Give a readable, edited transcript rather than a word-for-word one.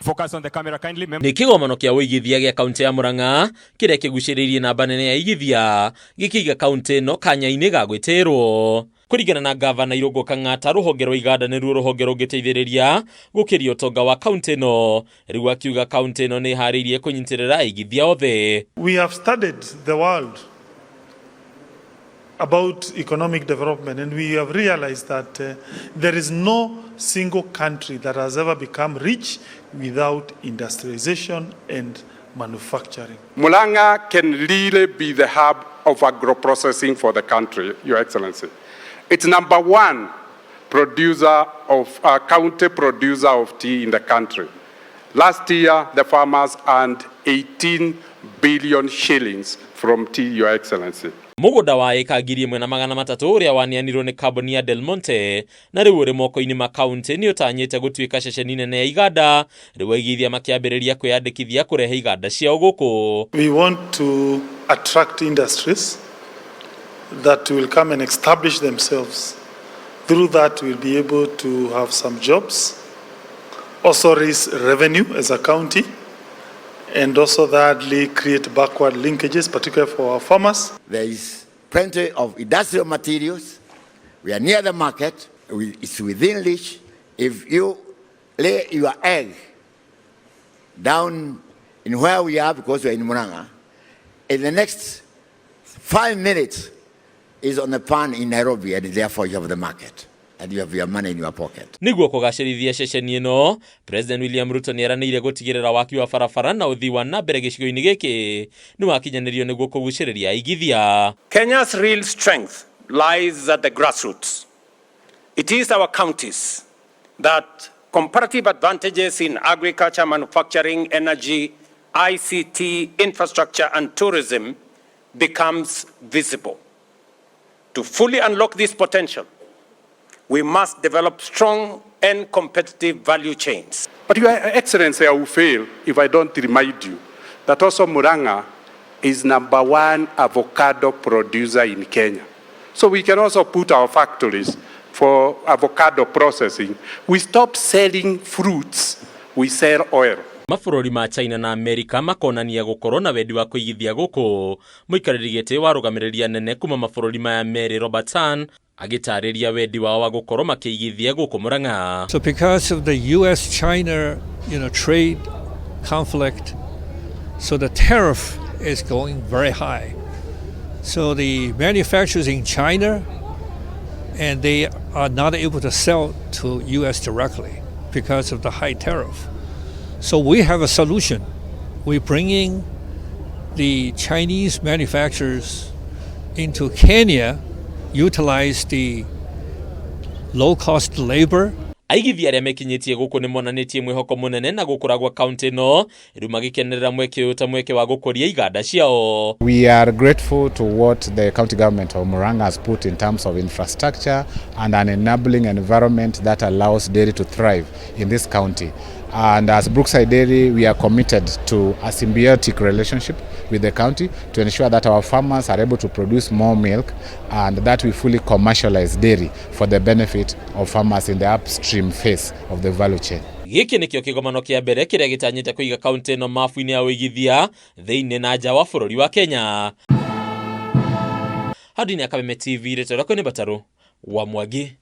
Focus on the camera kindly. Ni kigomano kia wigithia gia kaunti ya Murang'a kiria kiguciririe namba nene ya igithia gikiga kaunti no kanya-ini ga gwitirwo. Kuringana na gavana Irungu Kang'ata, ruhonge rwa IGANDA niruo ruhonge rungiteithiriria gukiria utonga wa kaunti no, riu akiuga kaunti no ni hariirie kunyitirira igithia othe. We have studied the world about economic development, and we have realized that there is no single country that has ever become rich without industrialization and manufacturing. Murang'a can really be the hub of agro-processing for the country, Your Excellency. It's number one county producer of tea in the country. Last year, the farmers earned 18 billion shillings from tea, Your Excellency. Mugunda wa eka 1,300 uria wanianirwo ni kambuni ya Del Monte na riu uri moko-ini ma kaunti ni utanyite gutuika ceceni nene ya iganda riu aigithia makiambiriria kwiyandikithia kurehe iganda ciao guku. We want to attract industries that will come and establish themselves. Through that, we'll be able to have some jobs, also raise revenue as a county, and also thirdly create backward linkages, particularly for our farmers. There is plenty of industrial materials. We are near the market. It's within reach. If you lay your egg down in where we are, because we are in Murang'a, in the next 5 minutes is on the pan in Nairobi, and therefore you have the market. And you have your money in your pocket. Niguo kugacirithia ceceni ino, President William Ruto nieranire gutigirira waki wa barabara na uthii wa na mbere gicigo-ini giki ni wakinyanirio niguo kuguciriria igithia. Kenya's real strength lies at the grassroots. It is our counties that comparative advantages in agriculture, manufacturing, energy, ICT, infrastructure and tourism becomes visible. To fully unlock this potential, we must develop strong and competitive value chains. But Your Excellency, I will fail if I don't remind you that also Murang'a is number one avocado producer in Kenya. So we can also put our factories for avocado processing. We stop selling fruits, we sell oil. Mabũrũri ma China na Amerika makonania gukorwo na wendi wa kuigithia guku. Muikarĩri gĩtĩ wa rũgamĩrĩria nene kuma mabũrũri maya merĩ Robert Tan agitariria wendi wao wa gukorwo makĩigithia guku Murang'a. So because of the US-China, trade conflict, so the tariff is going very high. So the manufacturers in China, and they are not able to sell to US directly because of the high tariff. So we have a solution. We're bringing the Chinese manufacturers into Kenya, utilize the low-cost labor. Aigithia aria mekinyitie guku ni monanitie mwihoko munene na gukura gwa kaunti no riu magikenerera mweke uta mweke wa gukuria iganda ciao. We are grateful to what the county government of Murang'a has put in terms of infrastructure and an enabling environment that allows dairy to thrive in this county. And as Brookside Dairy, we are committed to a symbiotic relationship with the county to ensure that our farmers are able to produce more milk and that we fully commercialize dairy for the benefit of farmers in the upstream phase of the value chain. Giki nikio kigomano kia mbere kiria gitanyite kuiga kaunti no mafu-ini ya wigithia thiini na nja wa bũrũri wa Kenya. Hadi ni Akabeme TV retorako ni Bataru wa Mwangi.